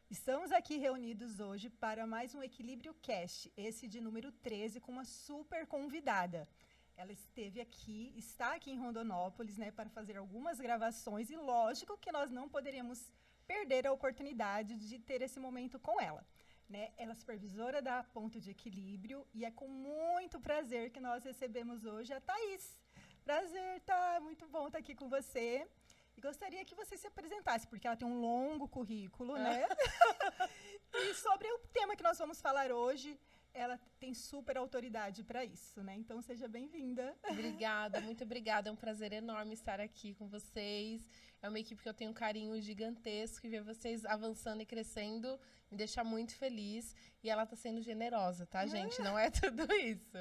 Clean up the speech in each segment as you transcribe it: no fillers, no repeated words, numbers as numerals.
Estamos aqui reunidos hoje para mais um Equilíbrio Cast, esse de número 13, com uma super convidada. Ela esteve aqui, está aqui em Rondonópolis, né, para fazer algumas gravações e lógico que nós não poderíamos perder a oportunidade de ter esse momento com ela. Né? Ela é supervisora da Ponto de Equilíbrio e é com muito prazer que nós recebemos hoje a Thaís. Prazer, tá? Muito bom estar aqui com você. E gostaria que você se apresentasse, porque ela tem um longo currículo, né? E sobre o tema que nós vamos falar hoje, ela tem super autoridade para isso, né? Então, seja bem-vinda. Obrigada, muito obrigada. É um prazer enorme estar aqui com vocês. É uma equipe que eu tenho um carinho gigantesco e ver vocês avançando e crescendo me deixa muito feliz. E ela está sendo generosa, tá, gente? Não é tudo isso.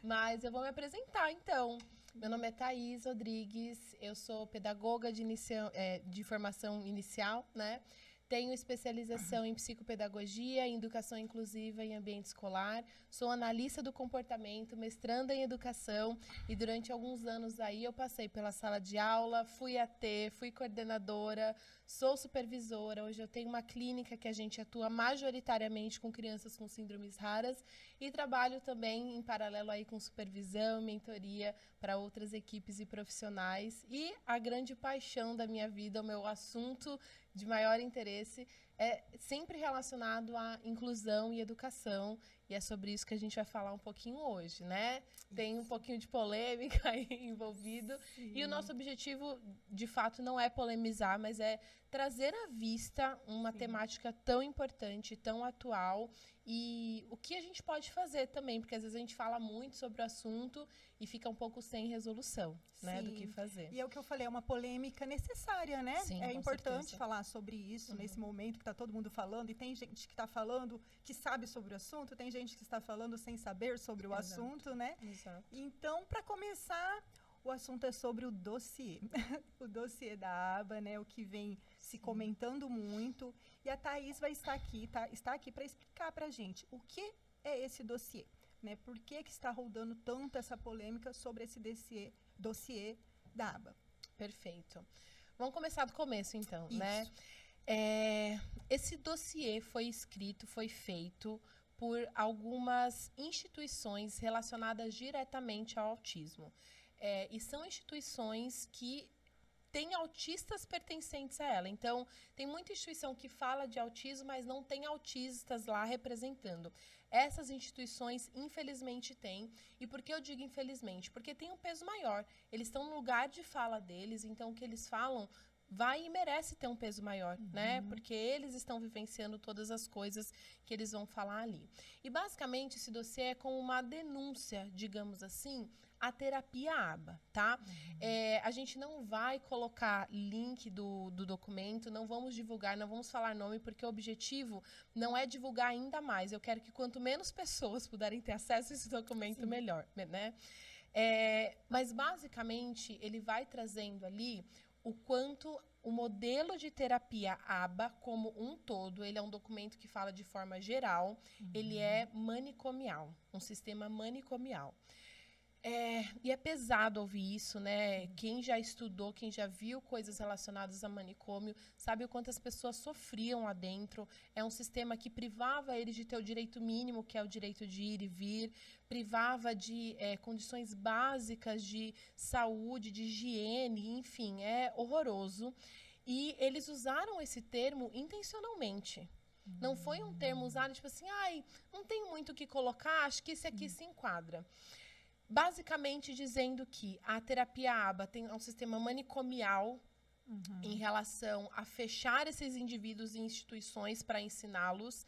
Mas eu vou me apresentar, então. Meu nome é Thaís Rodrigues, eu sou pedagoga de formação inicial, né? Tenho especialização em psicopedagogia, em educação inclusiva em ambiente escolar. Sou analista do comportamento, mestranda em educação e durante alguns anos aí eu passei pela sala de aula, fui AT, fui coordenadora, sou supervisora. Hoje eu tenho uma clínica que a gente atua majoritariamente com crianças com síndromes raras e trabalho também em paralelo aí com supervisão, mentoria para outras equipes e profissionais. E a grande paixão da minha vida, o meu assunto de maior interesse é sempre relacionado à inclusão e educação, e é sobre isso que a gente vai falar um pouquinho hoje, né? Tem um pouquinho de polêmica aí envolvido, Sim. e o nosso objetivo, de fato, não é polemizar, mas é trazer à vista uma temática tão importante, tão atual, e o que a gente pode fazer também, porque às vezes a gente fala muito sobre o assunto e fica um pouco sem resolução, né, do que fazer. E é o que eu falei, é uma polêmica necessária, né? Sim, é com importante certeza. falar sobre isso nesse momento que está todo mundo falando, e tem gente que está falando que sabe sobre o assunto, tem gente que está falando sem saber sobre o assunto, né? Exato. Então, para começar, o assunto é sobre o dossiê. O dossiê da aba, né? O que vem se comentando muito. E a Thaís vai estar aqui, está aqui para explicar para a gente o que é esse dossiê. Né? Por que está rodando tanto essa polêmica sobre esse dossiê da aba? Perfeito. Vamos começar do começo, então, Isso. né? Esse dossiê foi escrito, foi feito por algumas instituições relacionadas diretamente ao autismo. E são instituições que tem autistas pertencentes a ela. Então, tem muita instituição que fala de autismo, mas não tem autistas lá representando. Essas instituições, infelizmente, têm. E por que eu digo infelizmente? Porque tem um peso maior. Eles estão no lugar de fala deles, então o que eles falam vai e merece ter um peso maior, né? Porque eles estão vivenciando todas as coisas que eles vão falar ali. E, basicamente, esse dossiê é como uma denúncia, digamos assim, à terapia aba, tá? A gente não vai colocar link do documento, não vamos divulgar, não vamos falar nome, porque o objetivo não é divulgar ainda mais. Eu quero que quanto menos pessoas puderem ter acesso a esse documento, melhor, né? Mas, basicamente, ele vai trazendo ali o quanto o modelo de terapia aba como um todo, ele é um documento que fala de forma geral, ele é manicomial, um sistema manicomial. E é pesado ouvir isso, né? Quem já estudou, quem já viu coisas relacionadas a manicômio, sabe o quanto as pessoas sofriam lá dentro. É um sistema que privava eles de ter o direito mínimo, que é o direito de ir e vir, privava de condições básicas de saúde, de higiene, enfim, é horroroso. E eles usaram esse termo intencionalmente. Não foi um termo usado, tipo assim, ai, não tenho muito o que colocar, acho que esse aqui se enquadra. Basicamente dizendo que a terapia aba tem um sistema manicomial em relação a fechar esses indivíduos em instituições para ensiná-los,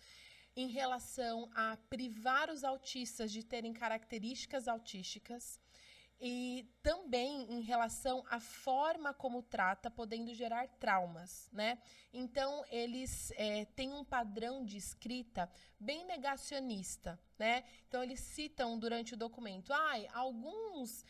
em relação a privar os autistas de terem características autísticas e também em relação à forma como trata, podendo gerar traumas, né? Então, eles têm um padrão de escrita bem negacionista, né? Então, eles citam durante o documento, alguns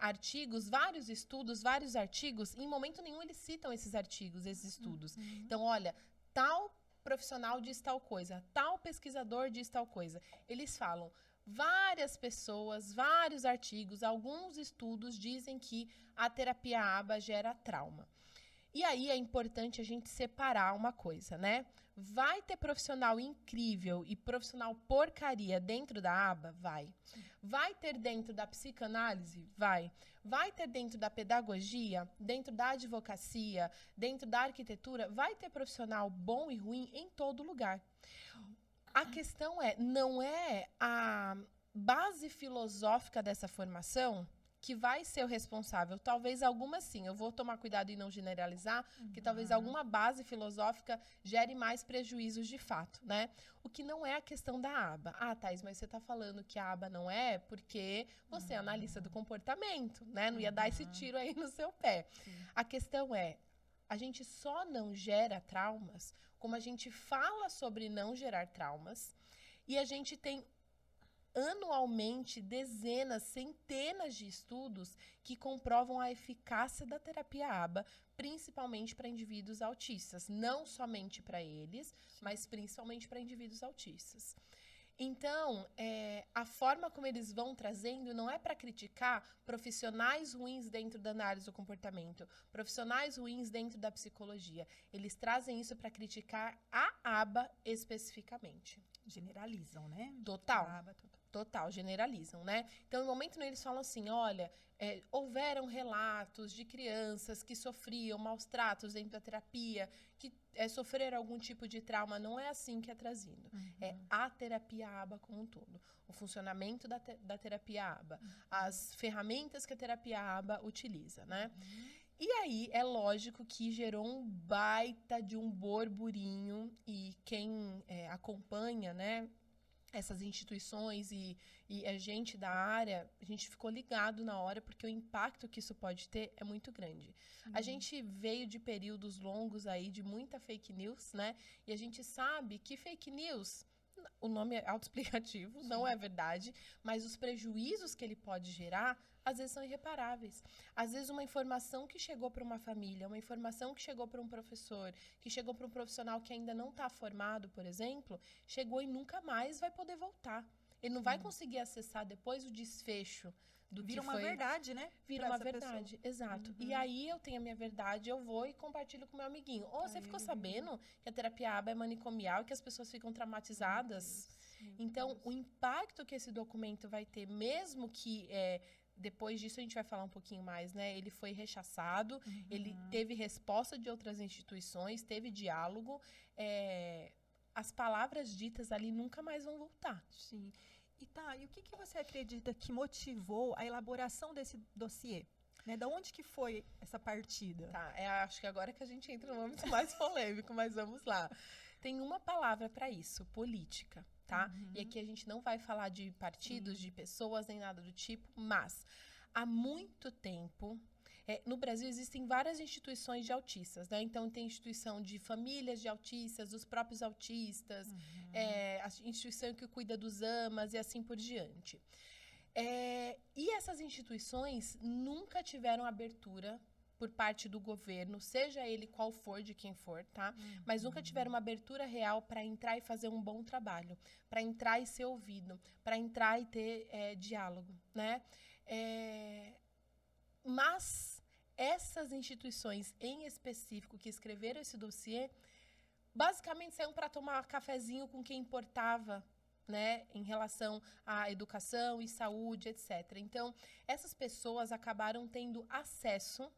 artigos, vários estudos, vários artigos, em momento nenhum eles citam esses artigos, esses estudos. Então, olha, tal profissional diz tal coisa, tal pesquisador diz tal coisa. Eles falam, várias pessoas, vários artigos, alguns estudos dizem que a terapia aba gera trauma. E aí é importante a gente separar uma coisa, né? Vai ter profissional incrível e profissional porcaria dentro da aba? Vai. Vai ter dentro da psicanálise? Vai. Vai ter dentro da pedagogia, dentro da advocacia, dentro da arquitetura? Vai ter profissional bom e ruim em todo lugar. A questão não é a base filosófica dessa formação que vai ser o responsável. Talvez algumas sim, eu vou tomar cuidado em não generalizar, que talvez alguma base filosófica gere mais prejuízos de fato, né? O que não é a questão da aba. Ah, Thaís, mas você está falando que a aba não é porque você é analista do comportamento, né? Não ia dar esse tiro aí no seu pé. Sim. A questão é, a gente só não gera traumas como a gente fala sobre não gerar traumas e a gente tem anualmente dezenas, centenas de estudos que comprovam a eficácia da terapia ABA, principalmente para indivíduos autistas. Não somente para eles, mas principalmente para indivíduos autistas. Então, a forma como eles vão trazendo não é para criticar profissionais ruins dentro da análise do comportamento, profissionais ruins dentro da psicologia. Eles trazem isso para criticar a aba especificamente. Generalizam, né? Total. A aba total. Total, generalizam, né? Então, no momento em que eles falam assim, olha, houveram relatos de crianças que sofriam maus tratos dentro da terapia, que sofreram algum tipo de trauma, não é assim que é trazido. É a terapia ABA como um todo. O funcionamento da terapia ABA. As ferramentas que a terapia ABA utiliza, né? E aí, é lógico que gerou um baita de um burburinho e quem acompanha, né? Essas instituições e a gente da área, a gente ficou ligado na hora, porque o impacto que isso pode ter é muito grande. A gente veio de períodos longos aí de muita fake news, né? E a gente sabe que fake news, o nome é autoexplicativo, não é verdade, mas os prejuízos que ele pode gerar, às vezes são irreparáveis. Às vezes uma informação que chegou para uma família, uma informação que chegou para um professor, que chegou para um profissional que ainda não está formado, por exemplo, chegou e nunca mais vai poder voltar. Ele não vai conseguir acessar depois o desfecho do Vira que uma foi... verdade, né? Vira pra uma essa verdade, pessoa. exato. E aí eu tenho a minha verdade, eu vou e compartilho com meu amiguinho. Ou você ficou sabendo que a terapia ABA é manicomial e que as pessoas ficam traumatizadas? Então, o impacto que esse documento vai ter, mesmo que depois disso a gente vai falar um pouquinho mais, né? Ele foi rechaçado, ele teve resposta de outras instituições, teve diálogo. As palavras ditas ali nunca mais vão voltar. Sim. E o que você acredita que motivou a elaboração desse dossiê? Né? Da onde que foi essa partida? Tá, acho que agora que a gente entra no âmbito mais polêmico, mas vamos lá. Tem uma palavra para isso, política, tá? E aqui a gente não vai falar de partidos, de pessoas, nem nada do tipo, mas há muito tempo... no Brasil existem várias instituições de autistas, né? Então tem instituição de famílias de autistas, dos próprios autistas, a instituição que cuida dos AMAs e assim por diante. E essas instituições nunca tiveram abertura por parte do governo, seja ele qual for, de quem for, tá? Mas nunca tiveram uma abertura real para entrar e fazer um bom trabalho, para entrar e ser ouvido, para entrar e ter diálogo, né? Mas essas instituições em específico que escreveram esse dossiê, basicamente saíram para tomar cafezinho com quem importava, né, em relação à educação e saúde, etc. Então, essas pessoas acabaram tendo acesso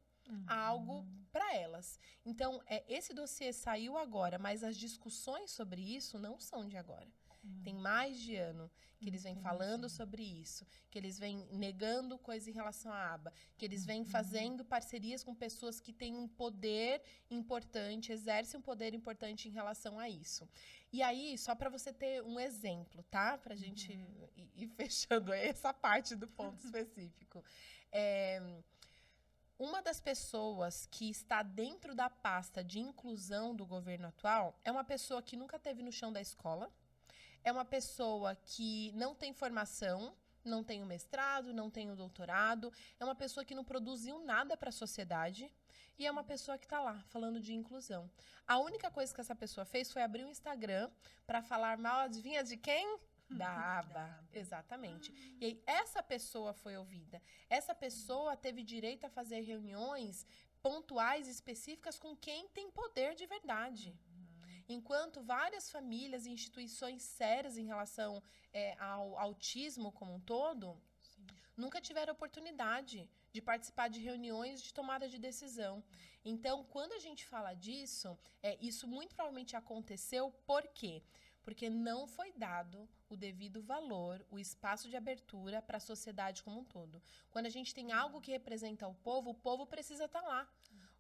a algo para elas. Então, esse dossiê saiu agora, mas as discussões sobre isso não são de agora. Tem mais de ano que eles vêm falando sobre isso, que eles vêm negando coisas em relação à aba, que eles vêm fazendo parcerias com pessoas que têm um poder importante, exercem um poder importante em relação a isso. E aí, só para você ter um exemplo, tá? Para a gente ir fechando essa parte do ponto específico. Uma das pessoas que está dentro da pasta de inclusão do governo atual é uma pessoa que nunca esteve no chão da escola, é uma pessoa que não tem formação, não tem o mestrado, não tem o doutorado, é uma pessoa que não produziu nada para a sociedade e é uma pessoa que está lá falando de inclusão. A única coisa que essa pessoa fez foi abrir um Instagram para falar mal, adivinha de quem? Da aba, exatamente. E aí, essa pessoa foi ouvida. Essa pessoa teve direito a fazer reuniões pontuais, específicas, com quem tem poder de verdade. Enquanto várias famílias e instituições sérias em relação ao autismo como um todo, nunca tiveram oportunidade de participar de reuniões de tomada de decisão. Então, quando a gente fala disso, isso muito provavelmente aconteceu por quê? Porque não foi dado o devido valor, o espaço de abertura para a sociedade como um todo. Quando a gente tem algo que representa o povo precisa estar lá.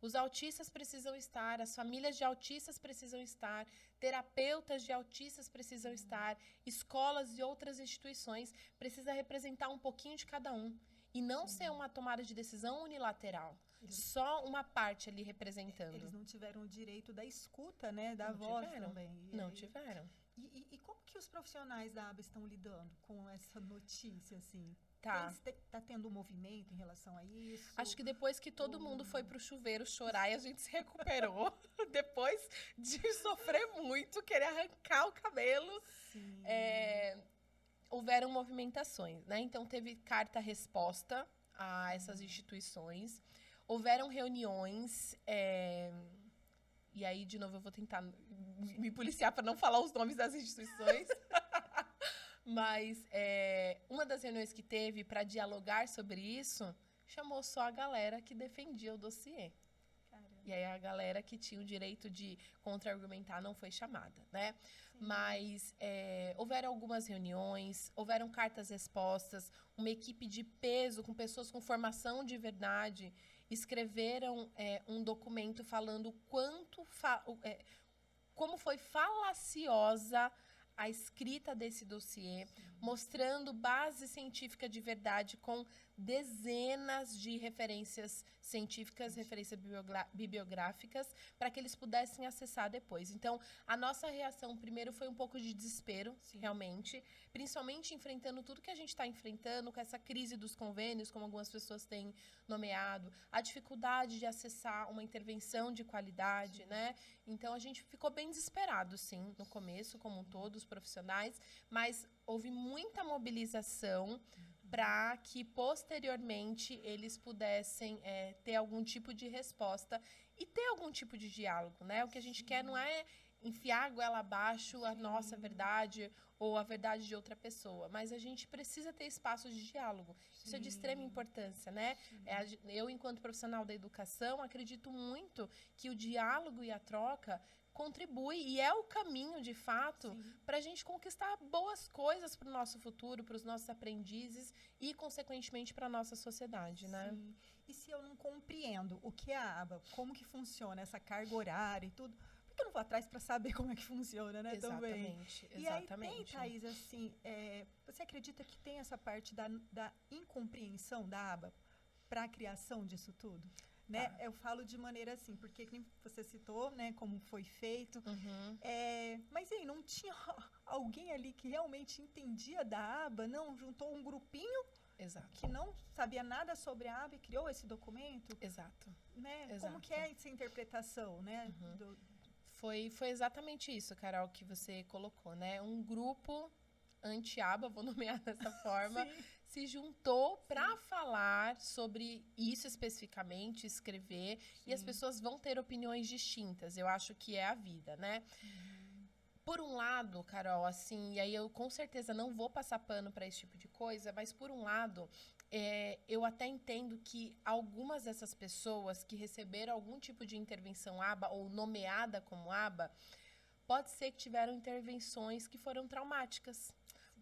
Os autistas precisam estar, as famílias de autistas precisam estar, terapeutas de autistas precisam estar, escolas e outras instituições precisam representar um pouquinho de cada um. E não ser uma tomada de decisão unilateral. Só uma parte ali representando. Eles não tiveram o direito da escuta, né? Da voz também. Não tiveram. E como que os profissionais da aba estão lidando com essa notícia, assim? Tá. Tá tendo um movimento em relação a isso? Acho que depois que todo mundo foi pro chuveiro chorar e a gente se recuperou, depois de sofrer muito, querer arrancar o cabelo, houveram movimentações, né? Então, teve carta-resposta a essas instituições, houveram reuniões, e aí, de novo, eu vou tentar me policiar para não falar os nomes das instituições. Mas uma das reuniões que teve para dialogar sobre isso, chamou só a galera que defendia o dossiê. Caramba. E aí a galera que tinha o direito de contra-argumentar não foi chamada, né? Sim. Mas houveram algumas reuniões, houveram cartas-respostas, uma equipe de peso com pessoas com formação de verdade escreveram um documento falando como foi falaciosa a escrita desse dossiê, mostrando base científica de verdade com dezenas de referências científicas, referências bibliográficas, para que eles pudessem acessar depois. Então, a nossa reação, primeiro, foi um pouco de desespero, realmente, principalmente enfrentando tudo que a gente está enfrentando, com essa crise dos convênios, como algumas pessoas têm nomeado, a dificuldade de acessar uma intervenção de qualidade, né? Então, a gente ficou bem desesperado, sim, no começo, como um todo, os profissionais, mas houve muita mobilização para que, posteriormente, eles pudessem ter algum tipo de resposta e ter algum tipo de diálogo, né? O que a gente quer não é enfiar a goela abaixo a nossa verdade ou a verdade de outra pessoa, mas a gente precisa ter espaços de diálogo. Isso é de extrema importância, né? Eu, enquanto profissional da educação, acredito muito que o diálogo e a troca contribui e é o caminho, de fato, para a gente conquistar boas coisas para o nosso futuro, para os nossos aprendizes e, consequentemente, para a nossa sociedade, né? Sim. E se eu não compreendo o que é a aba, como que funciona essa carga horária e tudo, por que eu não vou atrás para saber como é que funciona, né? Exatamente, também. E aí tem, Thaís, assim, você acredita que tem essa parte da incompreensão da aba para a criação disso tudo? Né? Eu falo de maneira assim, porque como você citou, né, como foi feito. Mas aí, não tinha alguém ali que realmente entendia da aba? Não, juntou um grupinho que não sabia nada sobre a aba e criou esse documento? Exato. Né? Exato. Como que é essa interpretação, né? Foi exatamente isso, Carol, que você colocou, né? Um grupo anti-aba, vou nomear dessa forma, se juntou para falar sobre isso especificamente, escrever, e as pessoas vão ter opiniões distintas. Eu acho que é a vida, né? Por um lado, Carol, assim, e aí eu com certeza não vou passar pano para esse tipo de coisa, mas por um lado, eu até entendo que algumas dessas pessoas que receberam algum tipo de intervenção aba ou nomeada como aba, pode ser que tiveram intervenções que foram traumáticas.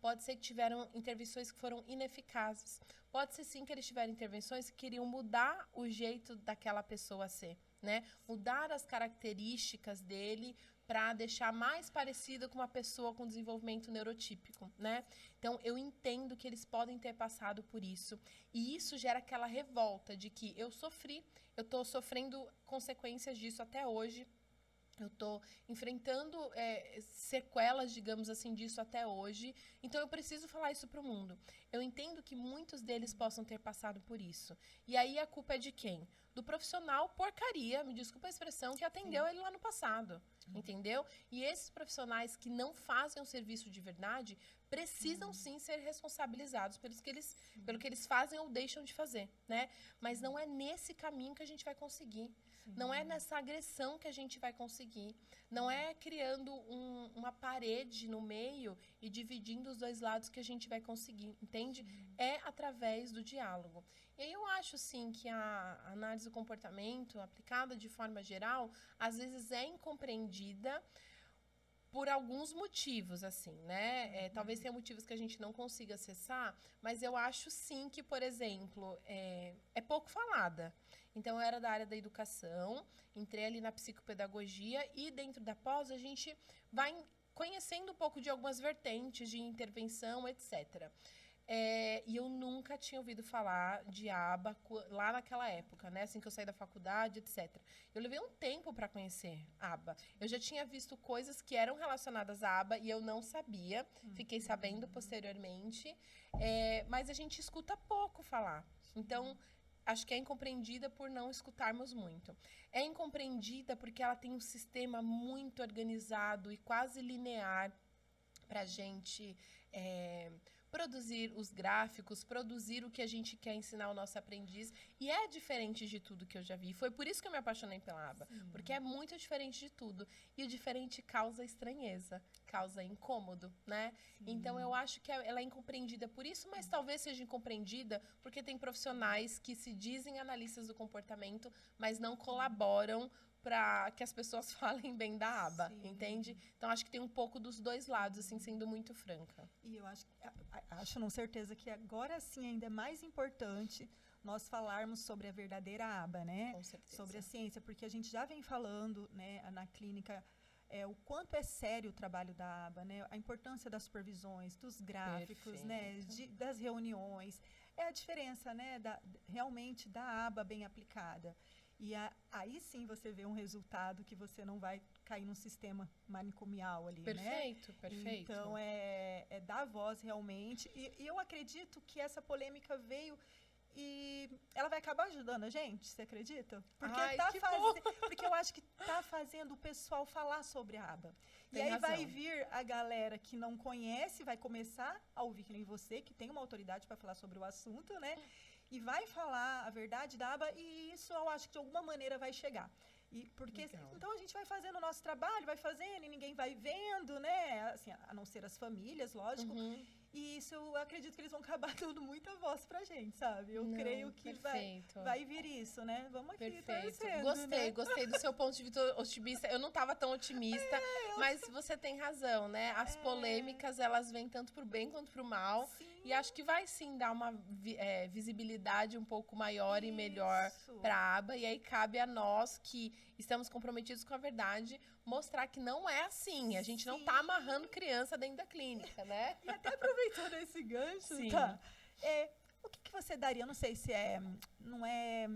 Pode ser que tiveram intervenções que foram ineficazes. Pode ser, sim, que eles tiveram intervenções que queriam mudar o jeito daquela pessoa ser, né? Mudar as características dele para deixar mais parecido com uma pessoa com desenvolvimento neurotípico, né? Então, eu entendo que eles podem ter passado por isso. E isso gera aquela revolta de que eu sofri, eu estou sofrendo consequências disso até hoje. Eu estou enfrentando sequelas, digamos assim, disso até hoje. Então, eu preciso falar isso para o mundo. Eu entendo que muitos deles possam ter passado por isso. E aí, a culpa é de quem? Do profissional porcaria, me desculpa a expressão, que atendeu ele lá no passado. Entendeu? E esses profissionais que não fazem um serviço de verdade precisam, sim, ser responsabilizados pelo que eles fazem ou deixam de fazer, né? Mas não é nesse caminho que a gente vai conseguir. Não é nessa agressão que a gente vai conseguir. Não é criando uma parede no meio e dividindo os dois lados que a gente vai conseguir, entende? É através do diálogo. E aí eu acho, sim, que a análise do comportamento aplicada de forma geral, às vezes é incompreendida por alguns motivos, assim, né? Talvez tenha motivos que a gente não consiga acessar, mas eu acho, sim, que, por exemplo, é pouco falada. Então, eu era da área da educação, entrei ali na psicopedagogia e dentro da pós a gente vai conhecendo um pouco de algumas vertentes de intervenção, etc. E eu nunca tinha ouvido falar de aba lá naquela época, né? Assim que eu saí da faculdade, etc. Eu levei um tempo para conhecer aba. Eu já tinha visto coisas que eram relacionadas à aba e eu não sabia. Fiquei sabendo posteriormente. Mas a gente escuta pouco falar. Então, acho que é incompreendida por não escutarmos muito. É incompreendida porque ela tem um sistema muito organizado e quase linear para a gente produzir os gráficos, produzir o que a gente quer ensinar ao nosso aprendiz. E é diferente de tudo que eu já vi. Foi por isso que eu me apaixonei pela aba. Sim. Porque é muito diferente de tudo. E o diferente causa estranheza, causa incômodo, né? Sim. Então, eu acho que ela é incompreendida por isso, mas talvez seja incompreendida porque tem profissionais que se dizem analistas do comportamento, mas não colaboram para que as pessoas falem bem da aba, sim, entende? Então, acho que tem um pouco dos dois lados, assim, sendo muito franca. E eu acho, com certeza, que agora sim ainda é mais importante nós falarmos sobre a verdadeira aba, né? Com certeza. Sobre a ciência, porque a gente já vem falando, né, na clínica, o quanto é sério o trabalho da aba, né? A importância das supervisões, dos gráficos, né? Das reuniões. É a diferença, né, realmente da aba bem aplicada. E aí sim você vê um resultado que você não vai cair num sistema manicomial ali, perfeito, né? Perfeito. Então, é dar voz realmente. E eu acredito que essa polêmica veio e ela vai acabar ajudando a gente, você acredita? Porque, porque eu acho que está fazendo o pessoal falar sobre a aba. Tem e aí razão. Vai vir a galera que não conhece, vai começar a ouvir que nem você, que tem uma autoridade para falar sobre o assunto, né? E vai falar a verdade da aba e isso eu acho que de alguma maneira vai chegar. Então a gente vai fazendo o nosso trabalho, vai fazendo e ninguém vai vendo, né? Assim, a não ser as famílias, lógico. E isso eu acredito que eles vão acabar dando muita voz pra gente, sabe? Eu creio que vai vir isso, né? Vamos aqui torcendo, Gostei do seu ponto de vista otimista. Eu não estava tão otimista, mas você tem razão, né? As polêmicas, elas vêm tanto pro bem quanto pro mal. Sim. E acho que vai sim dar uma visibilidade um pouco maior e melhor pra aba. E aí cabe a nós que estamos comprometidos com a verdade mostrar que não é assim. A gente não tá amarrando criança dentro da clínica, né? E até aproveitando esse gancho, sim. Tá? O que você daria, não sei se não é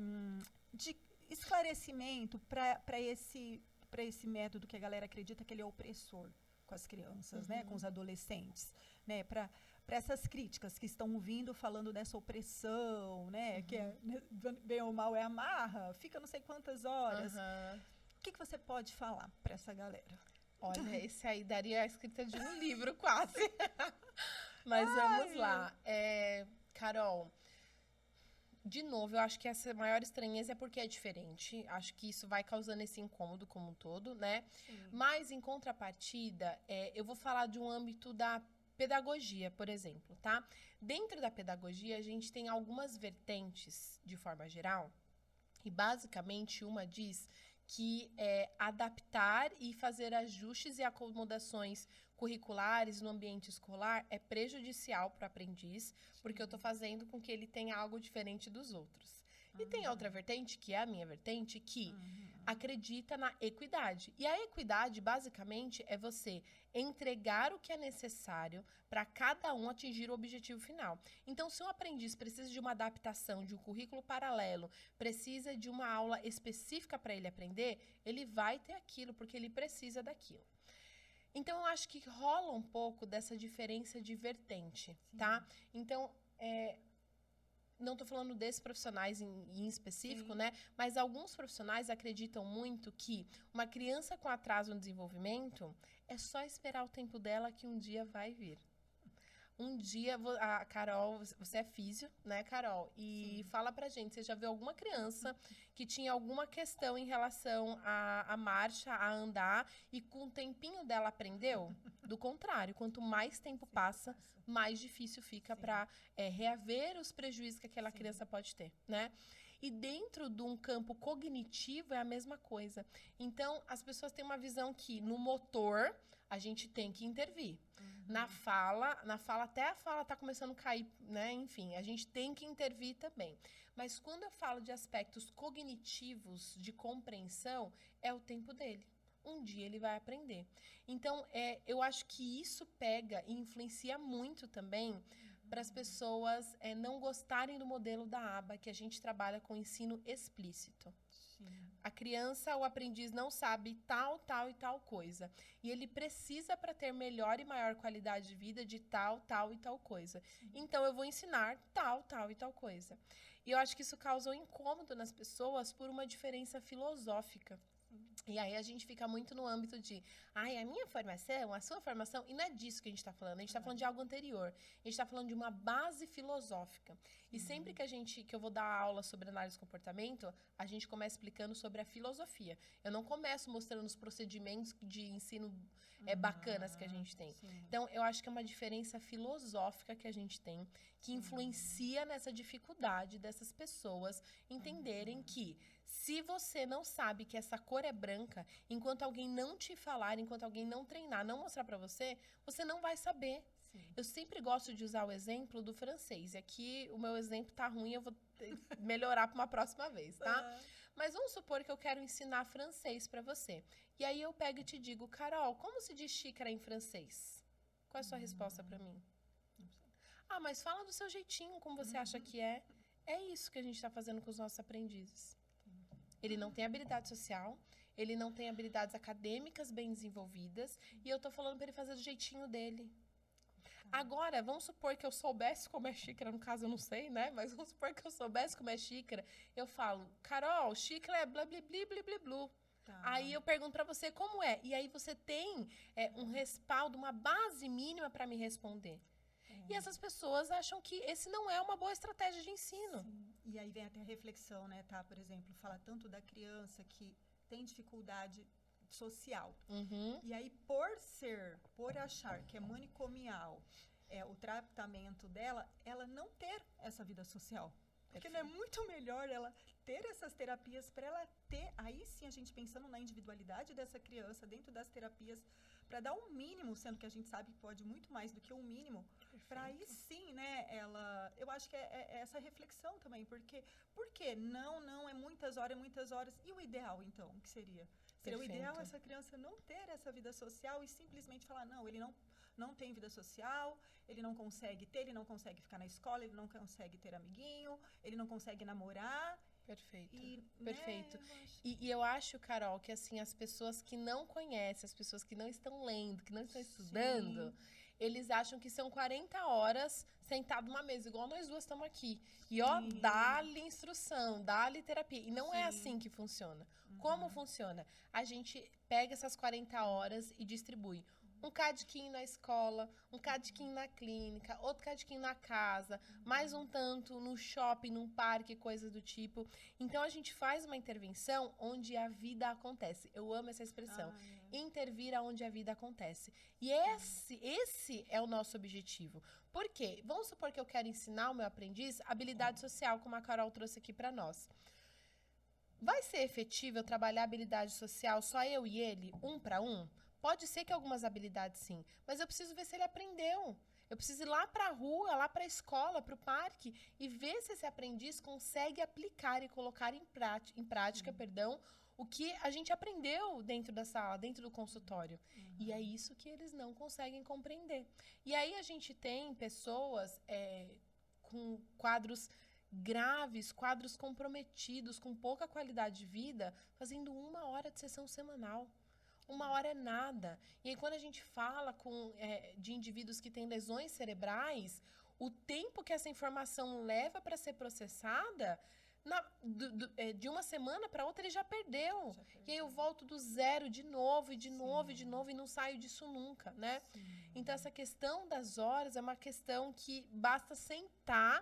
de esclarecimento para esse método que a galera acredita que ele é opressor com as crianças, né? Com os adolescentes, né? Para essas críticas que estão vindo falando dessa opressão, né? Que bem ou mal amarra, fica não sei quantas horas. O que você pode falar para essa galera? Olha, esse aí daria a escrita de um livro quase. Mas vamos lá. Carol, de novo, eu acho que essa maior estranheza é porque é diferente. Acho que isso vai causando esse incômodo como um todo, né? Sim. Mas, em contrapartida, eu vou falar de um âmbito da pedagogia, por exemplo, tá? Dentro da pedagogia, a gente tem algumas vertentes, de forma geral, e basicamente uma diz que adaptar e fazer ajustes e acomodações curriculares no ambiente escolar é prejudicial para o aprendiz, porque eu estou fazendo com que ele tenha algo diferente dos outros. E tem outra vertente, que é a minha vertente, que acredita na equidade. E a equidade, basicamente, é você entregar o que é necessário para cada um atingir o objetivo final. Então, se um aprendiz precisa de uma adaptação, de um currículo paralelo, precisa de uma aula específica para ele aprender, ele vai ter aquilo, porque ele precisa daquilo. Então, eu acho que rola um pouco dessa diferença de vertente, tá? Então, não estou falando desses profissionais em específico, né? Mas alguns profissionais acreditam muito que uma criança com atraso no desenvolvimento é só esperar o tempo dela que um dia vai vir. Um dia, a Carol, você é físio, né, Carol? E fala pra gente, você já viu alguma criança que tinha alguma questão em relação à marcha, a andar, e com o tempinho dela aprendeu? Do contrário, quanto mais tempo passa, mais difícil fica para reaver os prejuízos que aquela criança pode ter, né? E dentro de um campo cognitivo é a mesma coisa. Então, as pessoas têm uma visão que no motor a gente tem que intervir. Na fala até a fala tá começando a cair, né? Enfim, a gente tem que intervir também. Mas quando eu falo de aspectos cognitivos, de compreensão, é o tempo dele. Um dia ele vai aprender. Então, eu acho que isso pega e influencia muito também para as pessoas não gostarem do modelo da aba, que a gente trabalha com ensino explícito. A criança, o aprendiz não sabe tal, tal e tal coisa. E ele precisa, para ter melhor e maior qualidade de vida, de tal, tal e tal coisa. Então, eu vou ensinar tal, tal e tal coisa. E eu acho que isso causa um incômodo nas pessoas por uma diferença filosófica. E aí a gente fica muito no âmbito de a minha formação, a sua formação, e não é disso que a gente está falando, a gente está falando de algo anterior, a gente está falando de uma base filosófica. E sempre que eu vou dar aula sobre análise de comportamento, a gente começa explicando sobre a filosofia. Eu não começo mostrando os procedimentos de ensino bacanas que a gente tem. Então, eu acho que é uma diferença filosófica que a gente tem, que influencia nessa dificuldade dessas pessoas entenderem que se você não sabe que essa cor é branca, enquanto alguém não te falar, enquanto alguém não treinar, não mostrar pra você, você não vai saber. Eu sempre gosto de usar o exemplo do francês. E aqui o meu exemplo tá ruim, eu vou melhorar para uma próxima vez, tá? Mas vamos supor que eu quero ensinar francês pra você. E aí eu pego e te digo, Carol, como se diz xícara em francês? Qual é a sua resposta pra mim? Mas fala do seu jeitinho, como você acha que é. É isso que a gente tá fazendo com os nossos aprendizes. Ele não tem habilidade social, ele não tem habilidades acadêmicas bem desenvolvidas, e eu tô falando para ele fazer do jeitinho dele. Agora, vamos supor que eu soubesse como é xícara, no caso eu não sei, né? Mas vamos supor que eu soubesse como é xícara, eu falo, Carol, xícara é blá, blá, blá, blá, blá, blá. Aí eu pergunto para você como é, e aí você tem um respaldo, uma base mínima para me responder. E essas pessoas acham que esse não é uma boa estratégia de ensino. Sim. E aí vem até a reflexão, né, tá? Por exemplo, fala tanto da criança que tem dificuldade social. E aí, por achar que é manicomial o tratamento dela, ela não ter essa vida social. Porque não é muito melhor ela ter essas terapias para ela ter... Aí sim, a gente pensando na individualidade dessa criança dentro das terapias, para dar um mínimo, sendo que a gente sabe que pode muito mais do que um mínimo, para aí sim, né, eu acho que é essa reflexão também, porque por que não, é muitas horas, e o ideal, então, o que seria? Seria o ideal essa criança não ter essa vida social e simplesmente falar, não, ele não tem vida social, ele não consegue ficar na escola, ele não consegue ter amiguinho, ele não consegue namorar. Perfeito. Né, perfeito. E eu acho, Carol, que assim, as pessoas que não conhecem, as pessoas que não estão lendo, que não estão estudando, eles acham que são 40 horas sentado numa mesa, igual nós duas estamos aqui. E dá-lhe instrução, dá-lhe terapia. E não é assim que funciona. Como funciona? A gente pega essas 40 horas e distribui. Um cadiquinho na escola, um cadiquinho na clínica, outro cadiquinho na casa, mais um tanto no shopping, num parque, coisas do tipo. Então, a gente faz uma intervenção onde a vida acontece. Eu amo essa expressão. Intervir aonde a vida acontece. E esse é o nosso objetivo. Por quê? Vamos supor que eu quero ensinar o meu aprendiz habilidade social, como a Carol trouxe aqui para nós. Vai ser efetivo eu trabalhar habilidade social só eu e ele, um para um? Pode ser que algumas habilidades sim, mas eu preciso ver se ele aprendeu. Eu preciso ir lá para a rua, lá para a escola, para o parque e ver se esse aprendiz consegue aplicar e colocar em prática, o que a gente aprendeu dentro da sala, dentro do consultório. E é isso que eles não conseguem compreender. E aí a gente tem pessoas com quadros graves, quadros comprometidos, com pouca qualidade de vida, fazendo 1 hora de sessão semanal. 1 hora é nada. E aí, quando a gente fala de indivíduos que têm lesões cerebrais, o tempo que essa informação leva para ser processada, de uma semana para outra, ele já perdeu. E aí eu volto do zero de novo, e de novo, e de novo, e não saio disso nunca, né? Sim. Então, essa questão das horas é uma questão que basta sentar,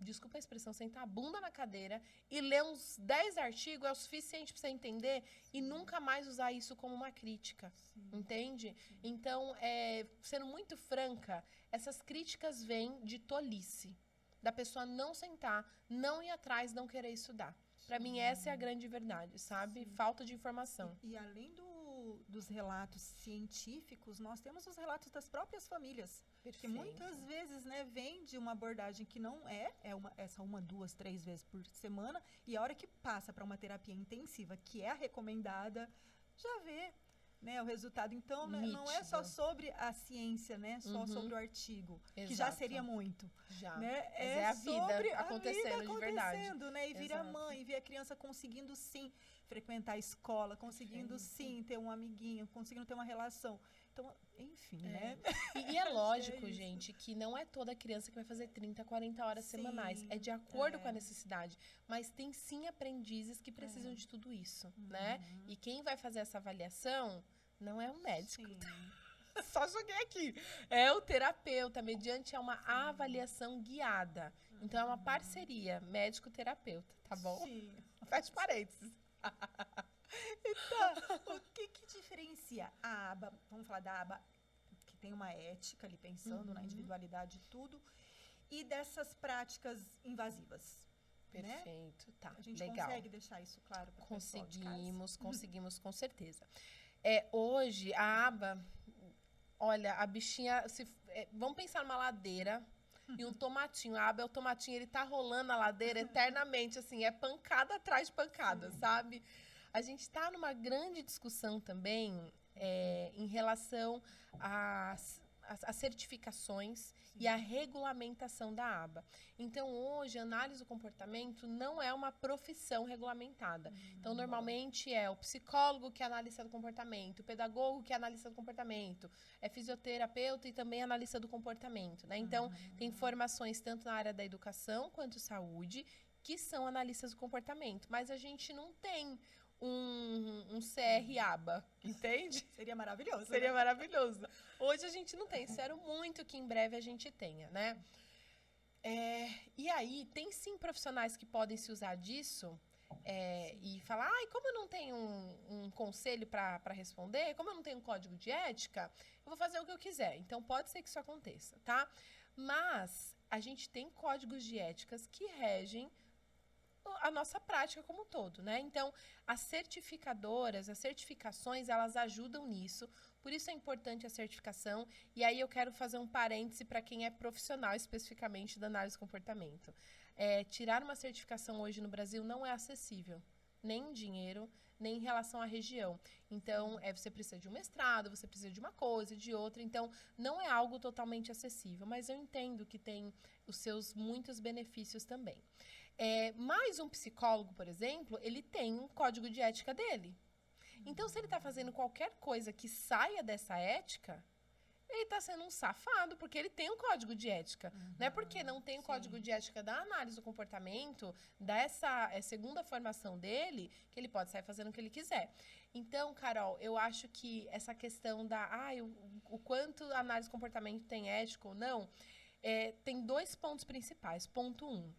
desculpa a expressão, sentar a bunda na cadeira e ler uns 10 artigos é o suficiente para você entender e nunca mais usar isso como uma crítica, entende? Então, sendo muito franca, essas críticas vêm de tolice, da pessoa não sentar, não ir atrás, não querer estudar. Para mim, essa é a grande verdade, sabe? Falta de informação. E além dos relatos científicos, nós temos os relatos das próprias famílias. Perfeito. Que muitas vezes, né, vem de uma abordagem que não essa 1, 2, 3 vezes por semana, e a hora que passa para uma terapia intensiva, que é a recomendada, já vê, né, o resultado. Então, né, não é só sobre a ciência, né, só sobre o artigo, que já seria muito. Já. Né? É a vida sobre acontecendo a vida de verdade. Né? E vir a mãe, ver a criança conseguindo, sim, frequentar a escola, conseguindo, sim, ter um amiguinho, conseguindo ter uma relação. Então, enfim, né? E é lógico, gente, que não é toda criança que vai fazer 30, 40 horas semanais. É de acordo com a necessidade. Mas tem, sim, aprendizes que precisam de tudo isso, né? E quem vai fazer essa avaliação não é um médico. Só joguei aqui. É o terapeuta, mediante uma avaliação guiada. Então, é uma parceria médico-terapeuta, tá bom? Sim. Fecha parênteses. Então, o que diferencia a aba, vamos falar da aba que tem uma ética ali, pensando na individualidade e tudo, e dessas práticas invasivas? Perfeito, né? tá, A gente legal. consegue deixar isso claro para o pessoal de casa? Conseguimos, com certeza. Hoje, a aba, olha, a bichinha, vamos pensar numa ladeira e um tomatinho. A aba é o tomatinho, ele tá rolando a ladeira eternamente, assim, é pancada atrás de pancada, sabe? A gente está numa grande discussão também em relação às certificações e a regulamentação da aba. Então, hoje, a análise do comportamento não é uma profissão regulamentada. Então, normalmente, é o psicólogo que é analista do comportamento, o pedagogo que é analista do comportamento, é fisioterapeuta e também analista do comportamento, né? Então, tem formações tanto na área da educação quanto saúde que são analistas do comportamento. Mas a gente não tem um CR aba, entende? Seria maravilhoso. Seria maravilhoso. Hoje a gente não tem. Espero muito que em breve a gente tenha, né? E aí, tem sim profissionais que podem se usar disso e falar, como eu não tenho um conselho para responder, como eu não tenho um código de ética, eu vou fazer o que eu quiser. Então, pode ser que isso aconteça, tá? Mas a gente tem códigos de éticas que regem a nossa prática como um todo, né? Então, as certificadoras, as certificações, elas ajudam nisso. Por isso é importante a certificação. E aí eu quero fazer um parêntese para quem é profissional especificamente da análise de comportamento. Tirar uma certificação hoje no Brasil não é acessível, nem em dinheiro, nem em relação à região. Então, você precisa de um mestrado, você precisa de uma coisa, de outra. Então, não é algo totalmente acessível. Mas eu entendo que tem os seus muitos benefícios também. Mas um psicólogo, por exemplo, ele tem um código de ética dele. Então, se ele está fazendo qualquer coisa que saia dessa ética, ele está sendo um safado, porque ele tem um código de ética. Não é porque não tem o código de ética da análise do comportamento, dessa segunda formação dele, que ele pode sair fazendo o que ele quiser. Então, Carol, eu acho que essa questão o quanto a análise do comportamento tem ética ou não, tem 2 pontos principais. Ponto 1.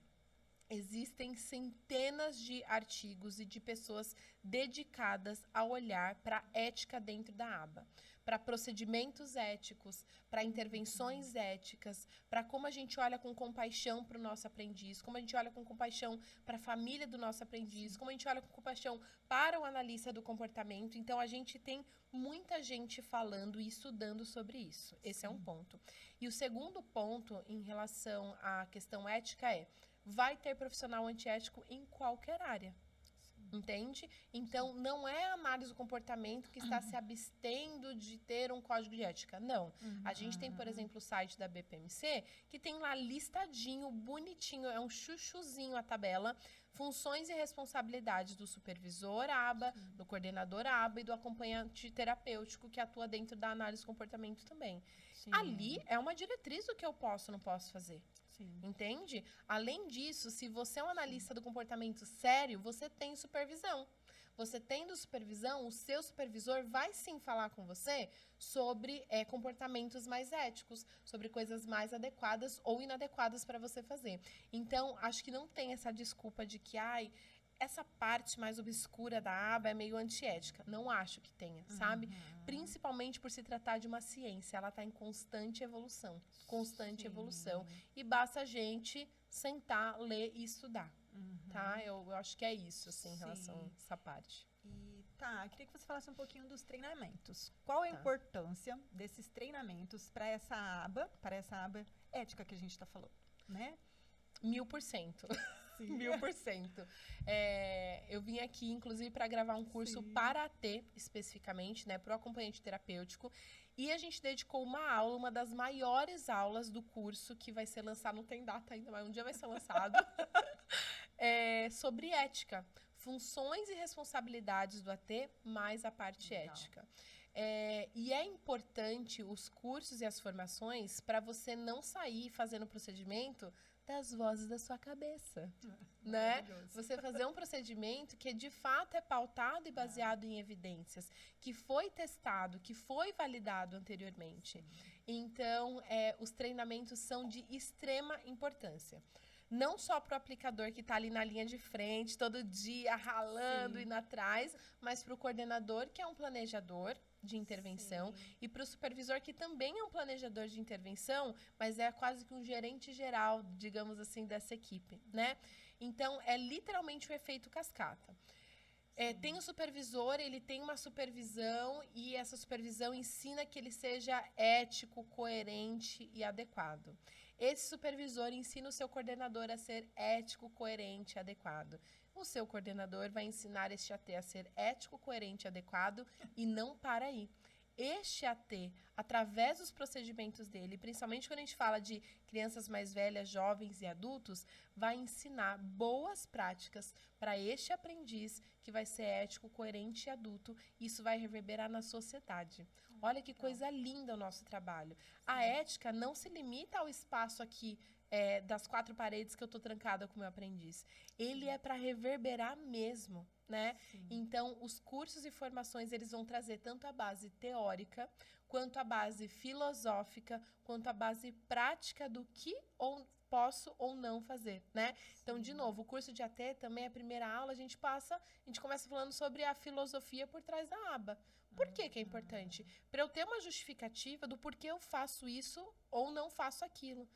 Existem centenas de artigos e de pessoas dedicadas a olhar para a ética dentro da aba, para procedimentos éticos, para intervenções éticas, para como a gente olha com compaixão para o nosso aprendiz, como a gente olha com compaixão para a família do nosso aprendiz, como a gente olha com compaixão para o analista do comportamento. Então, a gente tem muita gente falando e estudando sobre isso. Esse é um ponto. E o segundo ponto, em relação à questão ética, vai ter profissional antiético em qualquer área. Entende? Então, não é a análise do comportamento que está se abstendo de ter um código de ética. Não. A gente tem, por exemplo, o site da BPMC, que tem lá listadinho, bonitinho, é um chuchuzinho a tabela, funções e responsabilidades do supervisor ABA, do coordenador ABA e do acompanhante terapêutico que atua dentro da análise do comportamento também. Sim. Ali é uma diretriz do que eu posso ou não posso fazer. Sim. Entende? Além disso, se você é um analista do comportamento sério, você tem supervisão. Você tendo supervisão, o seu supervisor vai sim falar com você sobre comportamentos mais éticos, sobre coisas mais adequadas ou inadequadas para você fazer. Então, acho que não tem essa desculpa de que, essa parte mais obscura da aba é meio antiética. Não acho que tenha, sabe? Principalmente por se tratar de uma ciência. Ela está em constante evolução. Constante evolução. E basta a gente sentar, ler e estudar. Tá? Eu acho que é isso, assim, em relação a essa parte. E queria que você falasse um pouquinho dos treinamentos. Qual a importância desses treinamentos para essa aba ética que a gente está falando, né? 1000%. 1000%. Eu vim aqui, inclusive, para gravar um curso para AT, especificamente, né, para o acompanhante terapêutico. E a gente dedicou uma das maiores aulas do curso, que vai ser lançado, não tem data ainda, mas um dia vai ser lançado, sobre ética. Funções e responsabilidades do AT, mais a parte ética. E é importante os cursos e as formações para você não sair fazendo procedimento das vozes da sua cabeça, né? Você fazer um procedimento que de fato é pautado e baseado em evidências, que foi testado, que foi validado anteriormente. Então, os treinamentos são de extrema importância. Não só para o aplicador que está ali na linha de frente, todo dia, ralando, indo atrás, mas para o coordenador, que é um planejador de intervenção, e para o supervisor, que também é um planejador de intervenção, mas é quase que um gerente geral, digamos assim, dessa equipe, né? Então, é literalmente o efeito cascata. Tem o supervisor, ele tem uma supervisão, e essa supervisão ensina que ele seja ético, coerente e adequado. Esse supervisor ensina o seu coordenador a ser ético, coerente e adequado. O seu coordenador vai ensinar este AT a ser ético, coerente e adequado, e não para aí. Este AT, através dos procedimentos dele, principalmente quando a gente fala de crianças mais velhas, jovens e adultos, vai ensinar boas práticas para este aprendiz que vai ser ético, coerente e adulto. E isso vai reverberar na sociedade. Olha que coisa linda o nosso trabalho. A ética não se limita ao espaço aqui das 4 paredes que eu estou trancada com o meu aprendiz. Ele é para reverberar mesmo, né? Então, os cursos e formações, eles vão trazer tanto a base teórica, quanto a base filosófica, quanto a base prática do que posso ou não fazer, né? Então, de novo, o curso de AT também, a primeira aula, a gente começa falando sobre a filosofia por trás da aba. Por que que é importante? Para eu ter uma justificativa do porquê eu faço isso ou não faço aquilo.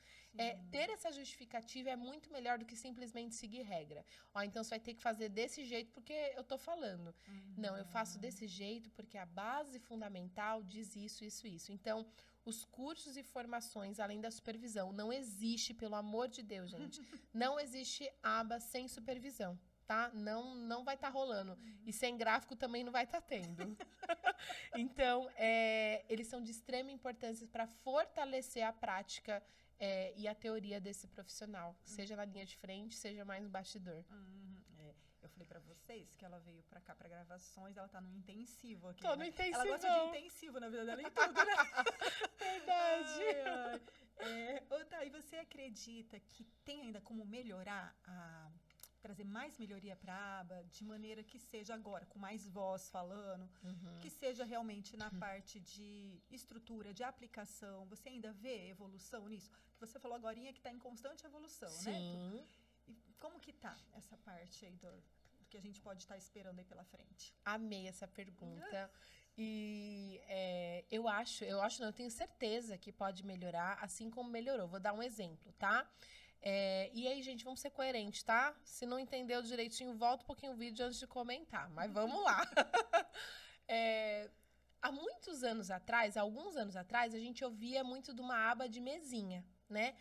Ter essa justificativa é muito melhor do que simplesmente seguir regra. Então, você vai ter que fazer desse jeito porque eu tô falando. Não, eu faço desse jeito porque a base fundamental diz isso, isso, isso. Então, os cursos e formações, além da supervisão, não existe, pelo amor de Deus, gente, não existe aba sem supervisão. Tá? Não vai estar rolando. E sem gráfico também não vai estar tendo. Então, eles são de extrema importância para fortalecer a prática e a teoria desse profissional, seja na linha de frente, seja mais no bastidor. Eu falei pra vocês que ela veio pra cá pra gravações, ela tá no intensivo aqui. Tô no intensivo. Ela gosta de intensivo na vida dela em tudo, né? Verdade. Tá, e você acredita que tem ainda como melhorar trazer mais melhoria para a aba, de maneira que seja agora, com mais voz falando, que seja realmente na parte de estrutura, de aplicação? Você ainda vê evolução nisso? Que você falou agorinha que está em constante evolução, né? E como que tá essa parte aí do que a gente pode estar esperando aí pela frente? Amei essa pergunta. E eu tenho certeza que pode melhorar, assim como melhorou. Vou dar um exemplo, tá? E aí, gente, vamos ser coerentes, tá? Se não entendeu direitinho, volta um pouquinho o vídeo antes de comentar. Mas vamos lá. Há alguns anos atrás, a gente ouvia muito de uma aba de mesinha, né?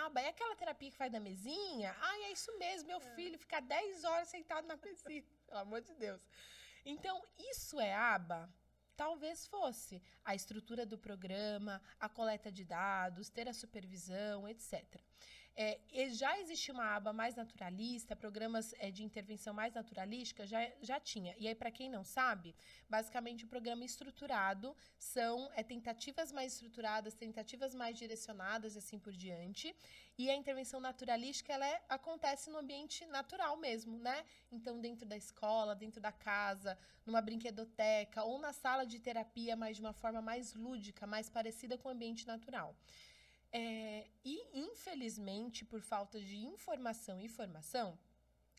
Aba, é aquela terapia que faz da mesinha? É isso mesmo, meu filho fica 10 horas sentado na mesinha. Pelo amor de Deus. Então, isso é aba? Talvez fosse. A estrutura do programa, a coleta de dados, ter a supervisão, etc. E já existia uma aba mais naturalista, programas de intervenção mais naturalística, já tinha. E aí, para quem não sabe, basicamente o programa estruturado são tentativas mais estruturadas, tentativas mais direcionadas e assim por diante. E a intervenção naturalística, acontece no ambiente natural mesmo, né? Então, dentro da escola, dentro da casa, numa brinquedoteca ou na sala de terapia, mas de uma forma mais lúdica, mais parecida com o ambiente natural. E, infelizmente, por falta de informação e formação,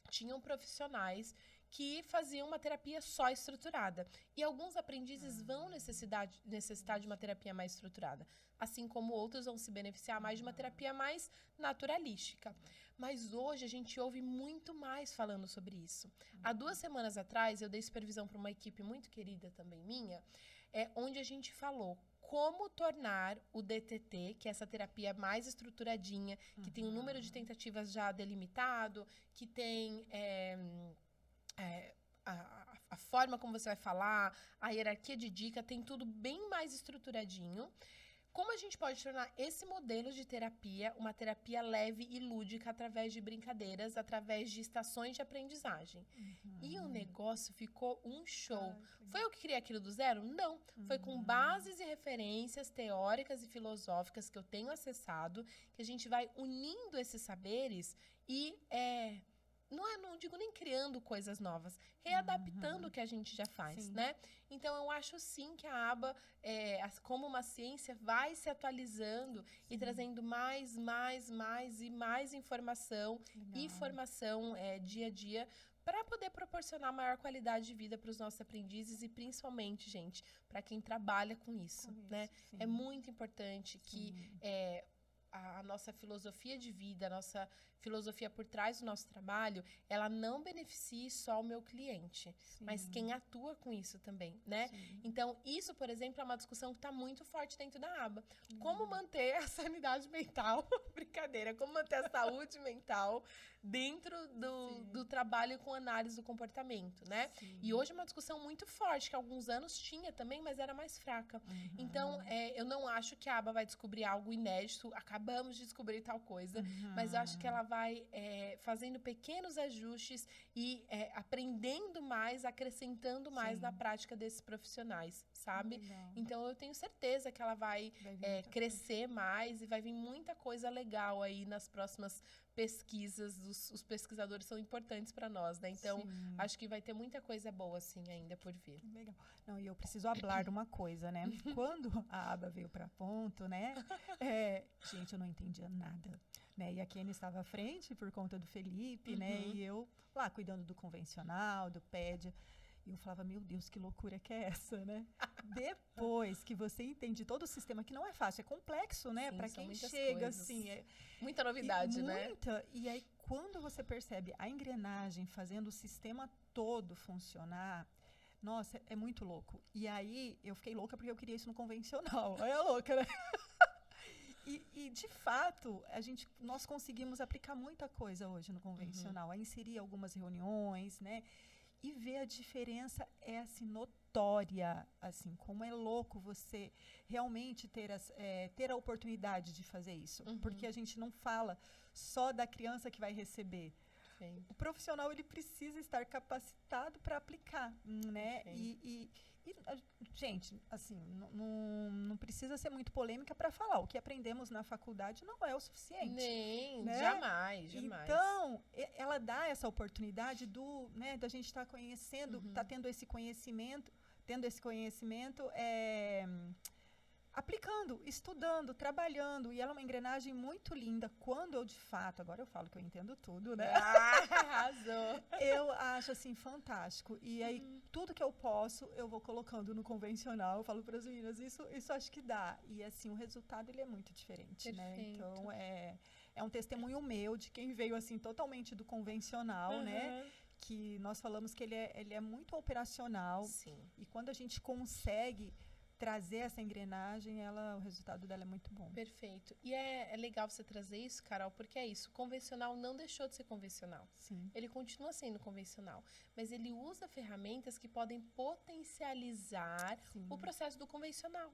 tinham profissionais que faziam uma terapia só estruturada. E alguns aprendizes vão necessitar de uma terapia mais estruturada, assim como outros vão se beneficiar mais de uma terapia mais naturalística. Mas hoje a gente ouve muito mais falando sobre isso. Há 2 semanas atrás, eu dei supervisão para uma equipe muito querida também minha, onde a gente falou como tornar o DTT, que é essa terapia mais estruturadinha, que tem um número de tentativas já delimitado, que tem a forma como você vai falar, a hierarquia de dica, tem tudo bem mais estruturadinho. Como a gente pode tornar esse modelo de terapia uma terapia leve e lúdica através de brincadeiras, através de estações de aprendizagem? E o negócio ficou um show. Foi eu que criei aquilo do zero? Não. Foi com bases e referências teóricas e filosóficas que eu tenho acessado, que a gente vai unindo esses saberes e não digo nem criando coisas novas, readaptando o que a gente já faz, né? Então, eu acho sim que a aba, como uma ciência, vai se atualizando e trazendo mais e mais informação e formação dia a dia para poder proporcionar maior qualidade de vida para os nossos aprendizes e, principalmente, gente, para quem trabalha com isso, né? É muito importante que a nossa filosofia de vida, a nossa filosofia por trás do nosso trabalho, ela não beneficie só o meu cliente, mas quem atua com isso também, né? Então, isso, por exemplo, é uma discussão que está muito forte dentro da aba. Como manter a sanidade mental, brincadeira, como manter a saúde mental dentro do trabalho com análise do comportamento, né? E hoje é uma discussão muito forte, que há alguns anos tinha também, mas era mais fraca. Então, eu não acho que a aba vai descobrir algo inédito, acabamos de descobrir tal coisa, mas eu acho que ela vai fazendo pequenos ajustes e aprendendo mais, acrescentando mais na prática desses profissionais, sabe? Legal. Então, eu tenho certeza que ela vai crescer mais e vai vir muita coisa legal aí nas próximas pesquisas. Os pesquisadores são importantes para nós, né? Então, acho que vai ter muita coisa boa, assim, ainda por vir. Legal. Não, e eu preciso hablar de uma coisa, né? Quando a aba veio para Ponto, né? Gente, eu não entendia nada, né? E a Kenny estava à frente por conta do Felipe, né? E eu lá cuidando do convencional, do PED. E eu falava, meu Deus, que loucura que é essa, né? Depois que você entende todo o sistema, que não é fácil, é complexo, né? Para quem chega, coisas. assim... Muita novidade, né? Muita. E aí, quando você percebe a engrenagem fazendo o sistema todo funcionar, nossa, é muito louco. E aí, eu fiquei louca porque eu queria isso no convencional. Aí é louca, né? E, de fato, nós conseguimos aplicar muita coisa hoje no convencional. A inserir algumas reuniões, né? E ver a diferença assim, notória, assim, como é louco você realmente ter a oportunidade de fazer isso. Porque a gente não fala só da criança que vai receber. O profissional, ele precisa estar capacitado para aplicar, né? Gente, assim, não precisa ser muito polêmica para falar. O que aprendemos na faculdade não é o suficiente. Nem, né? jamais. Então, ela dá essa oportunidade da gente estar conhecendo, tá tendo esse conhecimento, aplicando, estudando, trabalhando, e ela é uma engrenagem muito linda. Quando eu, de fato, agora eu falo que eu entendo tudo, né? Arrasou! Eu acho, assim, fantástico. E aí, tudo que eu posso, eu vou colocando no convencional. Eu falo para as meninas, isso acho que dá. E, assim, o resultado, ele é muito diferente, né? Então, é um testemunho meu de quem veio, assim, totalmente do convencional, né? Que nós falamos que ele é muito operacional. Sim. E quando a gente consegue trazer essa engrenagem, o resultado dela é muito bom. Perfeito. E é legal você trazer isso, Carol, porque é isso. O convencional não deixou de ser convencional. Sim. Ele continua sendo convencional, mas ele usa ferramentas que podem potencializar o processo do convencional.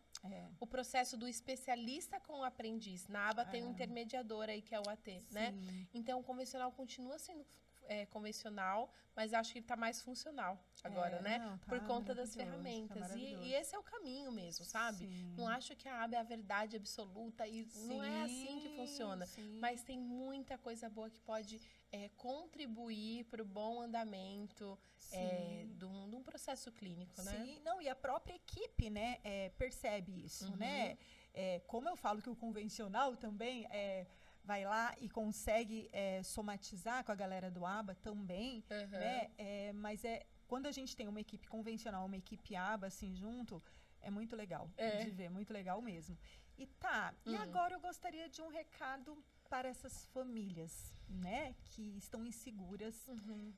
O processo do especialista com o aprendiz. Na aba tem um intermediador aí, que é o AT, né? Então, o convencional continua sendo convencional, mas acho que ele está mais funcional agora, né? Não, tá por conta das tá ferramentas. E esse é o caminho mesmo, sabe? Sim. Não acho que a aba é a verdade absoluta e não é assim que funciona. Mas tem muita coisa boa que pode contribuir para o bom andamento de um processo clínico, né? Sim, não, e a própria equipe, né, percebe isso, né? Como eu falo que o convencional também vai lá e consegue somatizar com a galera do ABA também, né? Mas quando a gente tem uma equipe convencional, uma equipe ABA assim junto, é muito legal de ver, muito legal mesmo. E e agora eu gostaria de um recado para essas famílias, né, que estão inseguras,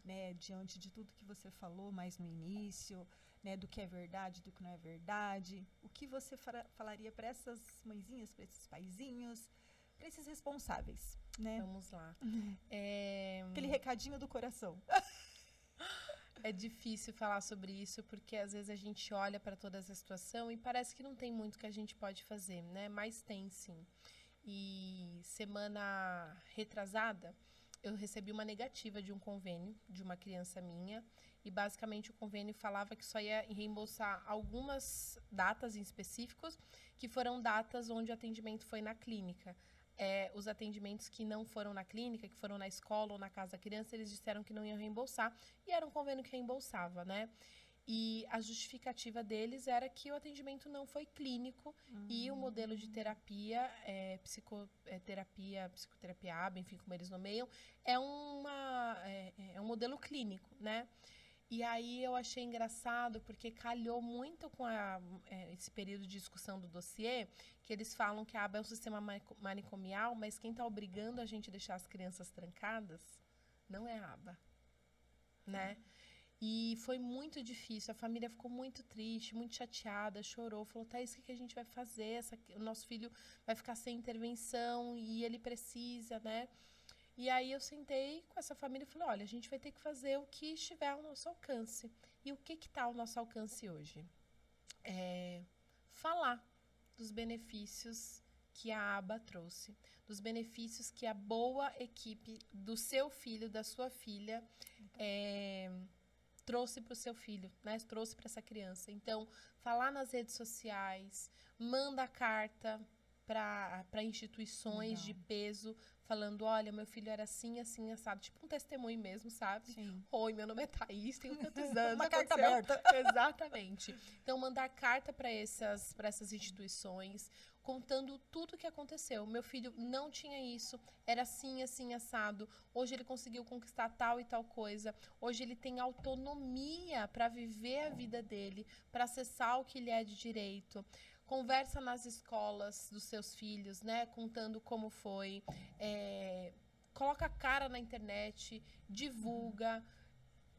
né, diante de tudo que você falou mais no início, né, do que é verdade, do que não é verdade. O que você falaria para essas mãezinhas, para esses paizinhos, para esses responsáveis, né? Vamos lá. Aquele recadinho do coração. É difícil falar sobre isso, porque às vezes a gente olha para toda essa situação e parece que não tem muito que a gente pode fazer, né? Mas tem sim. E semana retrasada, eu recebi uma negativa de um convênio de uma criança minha. E basicamente o convênio falava que só ia reembolsar algumas datas em específicos, que foram datas onde o atendimento foi na clínica. Os atendimentos que não foram na clínica, que foram na escola ou na casa da criança, eles disseram que não iam reembolsar, e era um convênio que reembolsava, né? E a justificativa deles era que o atendimento não foi clínico e o modelo de terapia, psicoterapia ABA, enfim, como eles nomeiam, é um modelo clínico, né? E aí eu achei engraçado, porque calhou muito com esse período de discussão do dossiê, que eles falam que a aba é um sistema manicomial, mas quem está obrigando a gente a deixar as crianças trancadas não é a aba, né? E foi muito difícil, a família ficou muito triste, muito chateada, chorou, falou, Thaís, o que a gente vai fazer? O nosso filho vai ficar sem intervenção e ele precisa, né? E aí eu sentei com essa família e falei, olha, a gente vai ter que fazer o que estiver ao nosso alcance. E o que está ao nosso alcance hoje? Falar dos benefícios que a aba trouxe, dos benefícios que a boa equipe do seu filho, da sua filha, trouxe para o seu filho, né? Trouxe para essa criança. Então, falar nas redes sociais, manda carta para instituições de peso, falando, olha, meu filho era assim, assim, assado. Tipo um testemunho mesmo, sabe? Sim. Oi, meu nome é Thaís, tenho tantos anos. Uma carta aberta. Exatamente. Então, mandar carta para essas instituições, contando tudo o que aconteceu. Meu filho não tinha isso, era assim, assim, assado. Hoje ele conseguiu conquistar tal e tal coisa. Hoje ele tem autonomia para viver a vida dele, para acessar o que lhe é de direito. Conversa nas escolas dos seus filhos, né? Contando como foi. Coloca a cara na internet, divulga.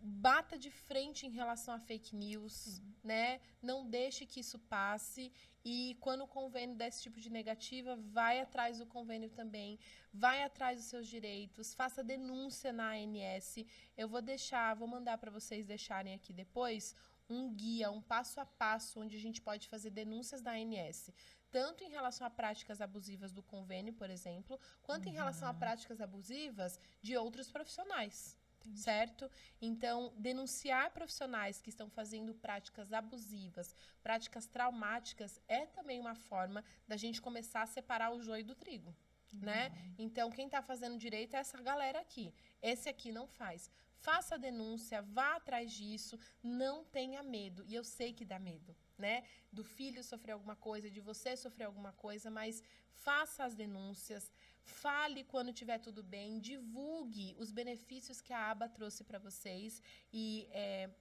Bata de frente em relação a fake news, né? Não deixe que isso passe. E quando o convênio der esse tipo de negativa, vai atrás do convênio também. Vai atrás dos seus direitos. Faça denúncia na ANS. Eu vou mandar para vocês deixarem aqui depois um guia, um passo a passo, onde a gente pode fazer denúncias da ANS. Tanto em relação a práticas abusivas do convênio, por exemplo, quanto em relação a práticas abusivas de outros profissionais. Certo? Então, denunciar profissionais que estão fazendo práticas abusivas, práticas traumáticas, é também uma forma da gente começar a separar o joio do trigo, né? Então, quem está fazendo direito é essa galera aqui. Esse aqui não faz. Faça a denúncia, vá atrás disso, não tenha medo. E eu sei que dá medo, né? Do filho sofrer alguma coisa, de você sofrer alguma coisa, mas faça as denúncias, fale quando estiver tudo bem, divulgue os benefícios que a aba trouxe para vocês. E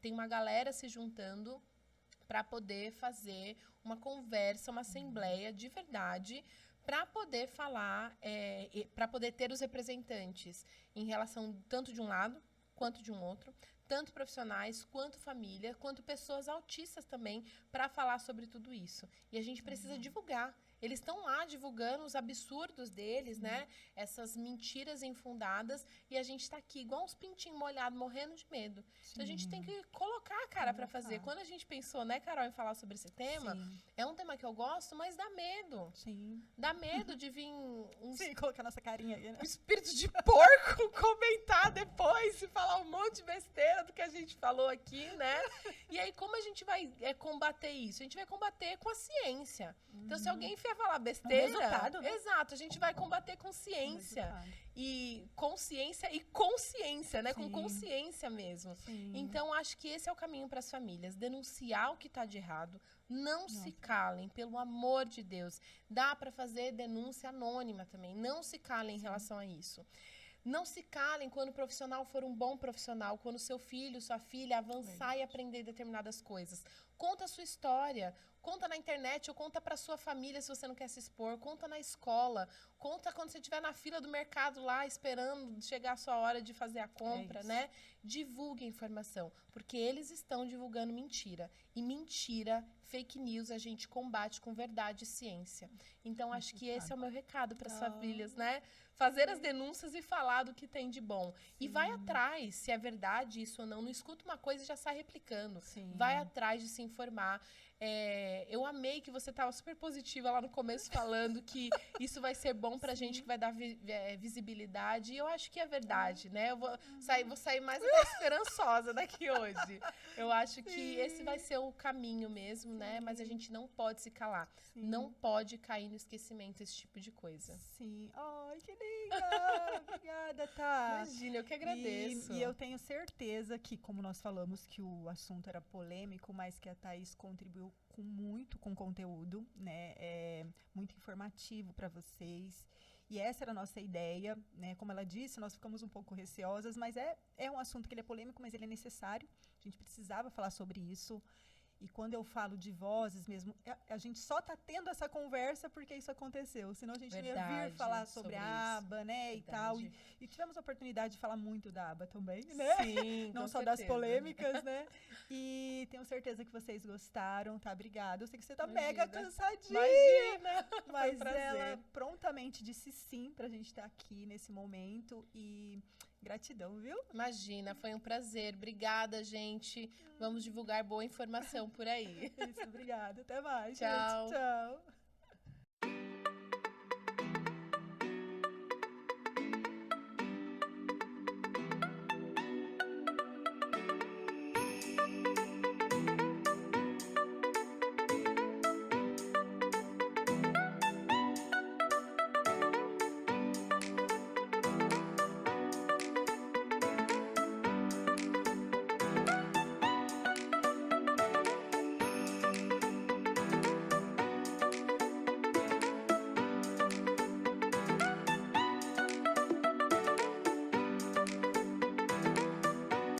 tem uma galera se juntando para poder fazer uma conversa, uma assembleia de verdade, para poder falar, para poder ter os representantes em relação tanto de um lado quanto de um outro, tanto profissionais, quanto família, quanto pessoas autistas também, para falar sobre tudo isso. E a gente precisa divulgar. Eles estão lá divulgando os absurdos deles, né? Essas mentiras infundadas. E a gente está aqui, igual uns pintinhos molhados, morrendo de medo. Então, a gente tem que colocar a cara para fazer. Quando a gente pensou, né, Carol, em falar sobre esse tema, é um tema que eu gosto, mas dá medo. Sim. Dá medo de vir Sim, colocar nossa carinha aí, né? um espírito de porco comentar depois e falar um monte de besteira do que a gente falou aqui, né? E aí, como a gente vai combater isso? A gente vai combater com a ciência. Então, se alguém vier falar besteira... resultado, né? Exato, a gente vai combater com ciência. E consciência e consciência, né? Com consciência mesmo. Sim. Então, acho que esse é o caminho para as famílias. Denunciar o que está de errado. Não se calem, pelo amor de Deus. Dá para fazer denúncia anônima também. Não se calem em relação a isso. Não se calem quando o profissional for um bom profissional, quando seu filho, sua filha avançar e aprender determinadas coisas. Conta a sua história, conta na internet ou conta para sua família se você não quer se expor, conta na escola, conta quando você estiver na fila do mercado lá esperando chegar a sua hora de fazer a compra, né? Divulgue a informação, porque eles estão divulgando mentira. E mentira, fake news, a gente combate com verdade e ciência. Então, acho que esse é o meu recado para as famílias, né? Fazer as denúncias e falar do que tem de bom. E vai atrás, se é verdade isso ou não. Não escuta uma coisa e já sai replicando. Vai atrás de se informar. Eu amei que você estava super positiva lá no começo, falando que isso vai ser bom pra gente, que vai dar visibilidade. E eu acho que é verdade, né? Eu vou sair mais até esperançosa daqui hoje. Eu acho que esse vai ser o caminho mesmo, né? Mas a gente não pode se calar. Não pode cair no esquecimento esse tipo de coisa. Sim. Ai, que linda! Obrigada, Tá. Imagina, eu que agradeço. E eu tenho certeza que, como nós falamos, que o assunto era polêmico, mas que a Thaís contribuiu com conteúdo, né? Muito informativo para vocês. E essa era a nossa ideia, né? Como ela disse, nós ficamos um pouco receosas, mas é um assunto que ele é polêmico, mas ele é necessário. A gente precisava falar sobre isso. E quando eu falo de vozes mesmo, a gente só está tendo essa conversa porque isso aconteceu. Senão a gente não ia vir falar sobre a aba, né, e tal. E tivemos a oportunidade de falar muito da aba também, né? Sim, não só das polêmicas, né? E tenho certeza que vocês gostaram, tá? Obrigada. Eu sei que você tá mega cansadinha. Imagina! Mas ela prontamente disse sim pra gente estar aqui nesse momento. E gratidão, viu? Imagina, foi um prazer. Obrigada, gente. Vamos divulgar boa informação por aí. Isso, obrigada. Até mais. Tchau. Gente. Tchau.